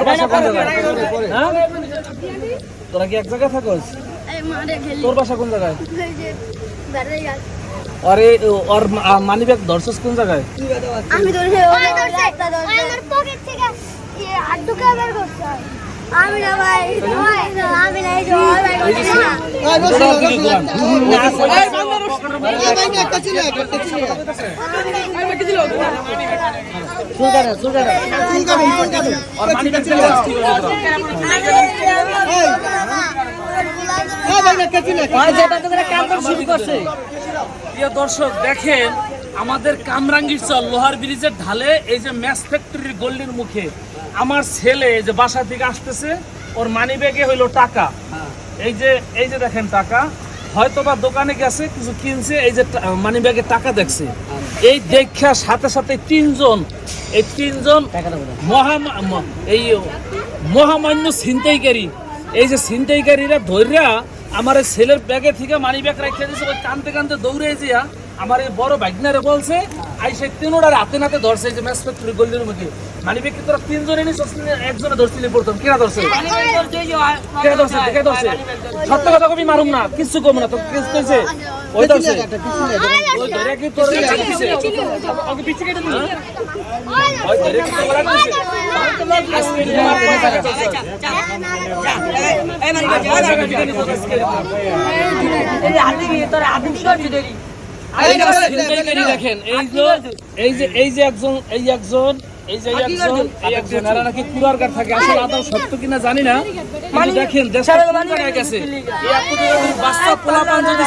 বাসা কোন জায়গায়? হ্যাঁ তোরা কি এক জায়গায় থাকোস? তোর বাসা কোন জায়গায়? আরে ওর মানি ব্যাগ ধরছস কোন জায়গায়? আমি ধরছি আমার পকেট থেকে হাত ঢুকে বের করছে। আমি না ভাই আমি না এই যে ভাই প্রিয় দর্শক দেখেন আমাদের কামরাঙ্গীরচর লোহার ব্রিজের ঢালে এই যে ম্যাচ ফ্যাক্টরির গল্লির মুখে আমার ছেলে এই যে বাসা থেকে আসতেছে, ওর মানি ব্যাগে হইলো টাকা। এই যে দেখেন টাকা, হয়তোবা দোকানে গেছে কিছু কিনছে, এই যে মানি ব্যাগে টাকা দেখছে। এই দেখার সাথে সাথে তিনজন মহামান্য ছিনতাইকারী, এই যে ছিনতাইকারীরা ধৈর্যা আমার এই ছেলের ব্যাগে থেকে মানি ব্যাগ রেখে দিয়েছে। ওই কানতে কানতে দৌড়ে যা আমার এই বড় ভাগনারে বলছে আইসে তিনোটার হাতে নাতে ধরছে। এই যে ম্যাচ ফ্যাক্টরি গলির মধ্যে মানি ব্যাগ তোরা তিনজনে নিস, একজনে ধরছিলি প্রথম কেনা ধরছে, সত্য কথা কবি মারুম না, কিছু কম না তো কেস কইছে ওই ধরছে ওই ধরে কি তোর লাগছে ওকে পিছে কেটে দিল ওই ধরে কি তোর লাগছে আজকে দেখেন এই যে একজন এরা নাকি কুড়ারগার থাকে, আসলে আদৌ সত্য কিনা জানি না। দেখেন দেশের কোন জায়গায় গেছে, বাচ্চা পোলাপান যদি